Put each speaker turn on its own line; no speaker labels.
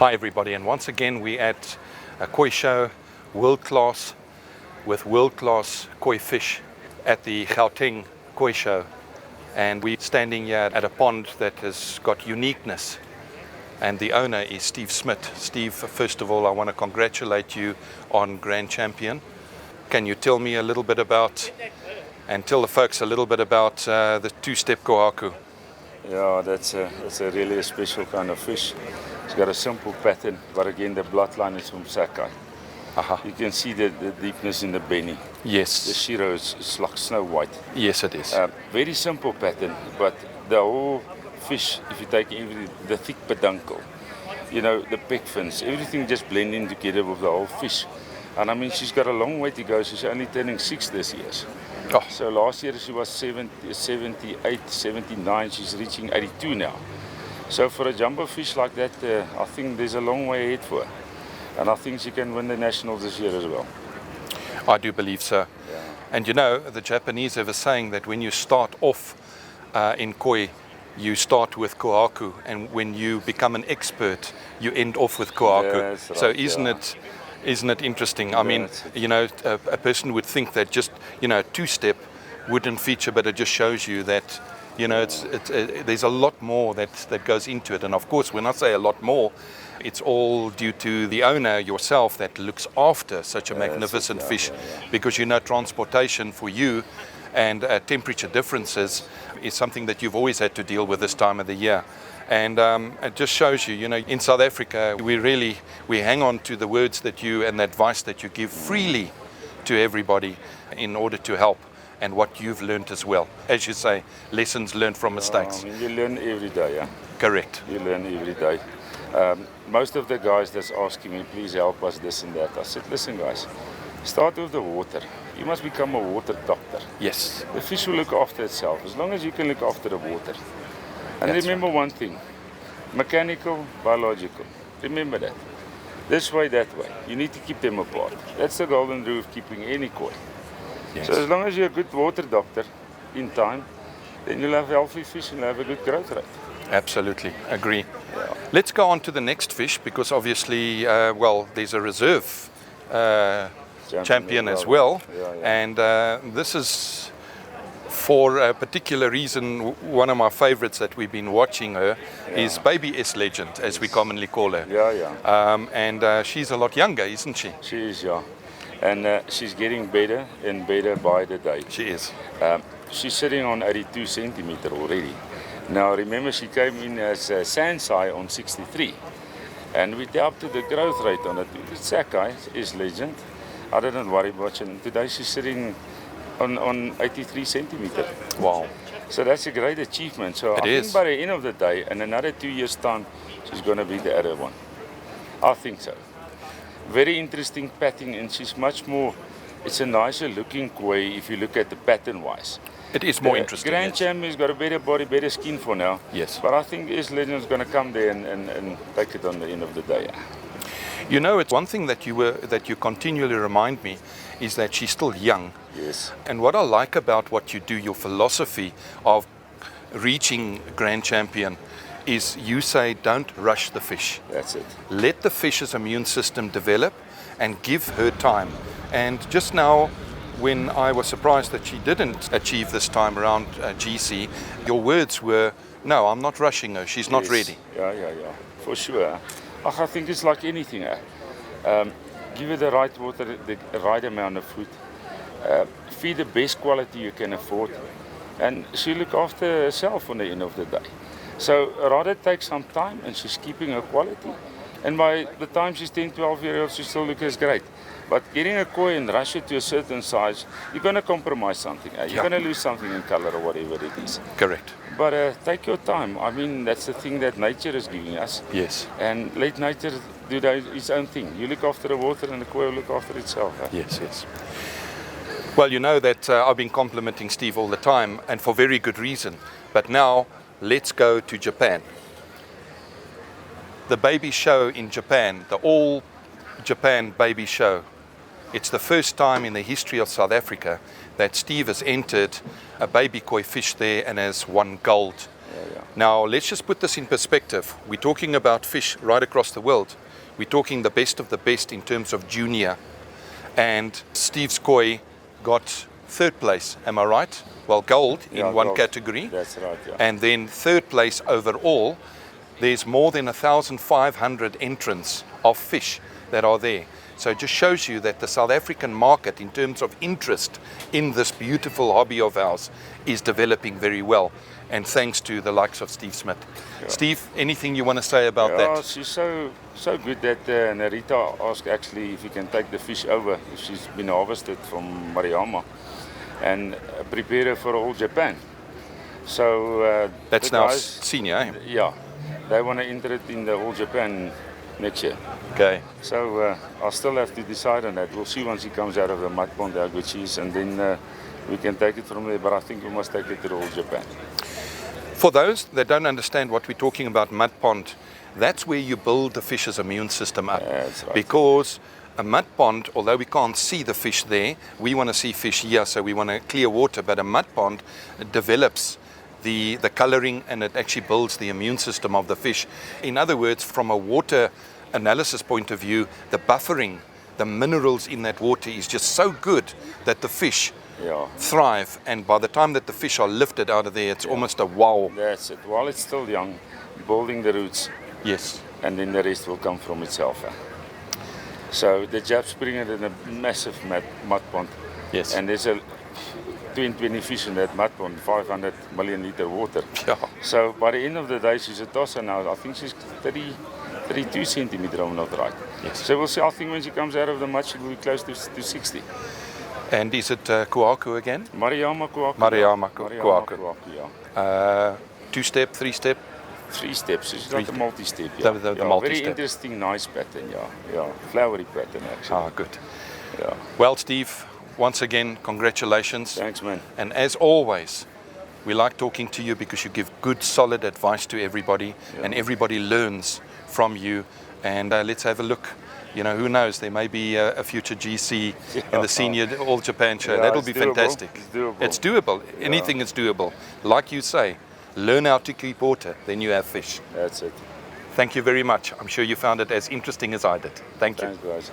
Hi everybody, and once again we're at a koi show, world-class, with world-class koi fish at the Gauteng koi show. And we're standing here at a pond that has got uniqueness. And the owner is Steve Smit. Steve, first of all, I want to congratulate you on Grand Champion. Can you tell me a little bit about, and tell the folks a little bit about the two-step kohaku?
Yeah, that's a really special kind of fish. It's got a simple pattern, but again, the bloodline is from Sakai. You can see the deepness in the benny.
Yes.
The shiro is like snow white.
Yes, it is.
Very simple pattern, but the whole fish, if you take the thick peduncle, you know, the peg fins, everything just blending together with the whole fish. And I mean, she's got a long way to go. She's only turning 6 this year.
Oh.
So last year she was 78, 79. She's reaching 82 now. So for a jumbo fish like that, I think there's a long way ahead for her. And I think she can win the nationals this year as well.
I do believe so.
Yeah.
And you know, the Japanese have a saying that when you start off in koi, you start with kohaku, and when you become an expert, you end off with kohaku.
Yes, right,
so isn't it interesting?
Yeah,
I mean, you know, a person would think that just, you know, two-step wouldn't feature, but it just shows you that, you know, there's a lot more that goes into it. And of course, when I say a lot more, it's all due to the owner yourself that looks after such a magnificent fish. Because, you know, transportation for you and temperature differences is something that you've always had to deal with this time of the year. And it just shows you, you know, in South Africa, we hang on to the words that you and the advice that you give freely to everybody in order to help, and what you've learned as well. As you say, lessons learned from mistakes.
I mean, you learn every day, yeah?
Correct.
You learn every day. Most of the guys that's asking me, please help us, this and that. I said, listen guys, start with the water. You must become a water doctor.
Yes.
The fish will look after itself, as long as you can look after the water. And
That's
remember one thing, mechanical, biological. Remember that. This way, that way. You need to keep them apart. That's the golden rule of keeping any koi.
Yes.
So as long as you're a good water doctor in time, then you'll have healthy fish and you'll have a good growth rate.
Absolutely, agree.
Yeah.
Let's go on to the next fish, because obviously, well, there's a reserve champion as well. And this is, for a particular reason, one of my favorites that we've been watching her is Baby S Legend, as we commonly call her. And she's a lot younger, isn't she?
She is, yeah. And she's getting better and better by the day.
She is.
She's sitting on 82 centimeter already. Now remember, she came in as a Sansai on 63. And we upped the growth rate on it. The Sakai is Legend. I didn't worry much. And today she's sitting on 83 centimeter.
Wow.
So that's a great achievement. So I think by the end of the day, in another 2 years' time, she's going to be the other one. I think so. Very interesting pattern, and she's much more, it's a nicer looking koi if you look at the pattern wise.
It is more interesting.
Grand Champion's got a better body, better skin for now.
Yes.
But I think S Legend's going to come there and take it on the end of the day.
You know, it's one thing that you continually remind me is that she's still young.
Yes.
And what I like about what you do, your philosophy of reaching Grand Champion, is you say don't rush the fish.
That's it.
Let the fish's immune system develop and give her time. And just now, when I was surprised that she didn't achieve this time around GC, your words were, no, I'm not rushing her, she's not ready.
Yeah, for sure. I think it's like anything. Give her the right water, the right amount of food. Feed the best quality you can afford. And she'll look after herself on the end of the day. So rather take some time, and she's keeping her quality. And by the time she's 10, 12 years old, she still looks great. But getting a koi and rush it to a certain size, you're going to compromise something. You're going to lose something in color or whatever it is.
Correct.
But take your time. I mean, that's the thing that nature is giving us.
Yes.
And let nature do its own thing. You look after the water and the koi will look after itself.
Yes. Well, you know that I've been complimenting Steve all the time, and for very good reason. But now, let's go to Japan. The baby show in Japan, the All Japan Baby Show. It's the first time in the history of South Africa that Steve has entered a baby koi fish there and has won gold Now, let's just put this in perspective. We're talking about fish right across the world. We're talking the best of the best in terms of junior. And Steve's koi got third place, am I right? Well, gold in one
gold.
category.
That's right, yeah.
And then third place overall. There's more than 1,500 entrants of fish that are there. So it just shows you that the South African market, in terms of interest in this beautiful hobby of ours, is developing very well. And thanks to the likes of Steve Smit.
Yeah.
Steve, anything you want to say about
Yeah,
that?
she's so good that Narita asked actually if he can take the fish over if she's been harvested from Mariama and prepare her for all Japan. So
That's
the
now
guys,
senior, eh?
yeah, they want to enter it in the All Japan next year.
Okay.
So I'll still have to decide on that. We'll see once he comes out of the mud pond, how good she is, and then we can take it from there. But I think we must take it to the All Japan.
For those that don't understand what we're talking about, mud pond, that's where you build the fish's immune system up.
That's right.
Because a mud pond, although we can't see the fish there, we want to see fish here, so we want to clear water. But a mud pond develops the coloring, and it actually builds the immune system of the fish. In other words, from a water analysis point of view, the buffering, the minerals in that water is just so good that the fish thrive, and by the time that the fish are lifted out of there, it's almost a wow.
That's it. While it's still young, building the roots.
Yes.
And then the rest will come from itself. So the Japs bring it in a massive mud pond.
Yes.
And there's a 20 fish in that mud pond, 500 million liter water.
Yeah.
So by the end of the day, she's a tosser now. I think she's 32 centimeter, I'm not right.
Yes.
So we'll see. I think when she comes out of the mud, she will be close to 60.
And is it Kuaku again?
Mariama Kuaku.
Mariama Kuaku.
Yeah.
Two-step, three-step?
3 steps. She's like a multi-step.
The multi-step.
Very interesting, nice pattern. Yeah. Flowery pattern actually.
Ah, good.
Yeah.
Well, Steve, once again, congratulations.
Thanks, man.
And as always, we like talking to you because you give good, solid advice to everybody, and everybody learns from you. And let's have a look. You know, who knows? There may be a future GC in the senior All Japan show. That'll be
doable.
fantastic.
It's doable.
It's doable. Anything is doable. Like you say, learn how to keep water, then you have fish.
That's it.
Thank you very much. I'm sure you found it as interesting as I did. Thank you.
Thanks, guys.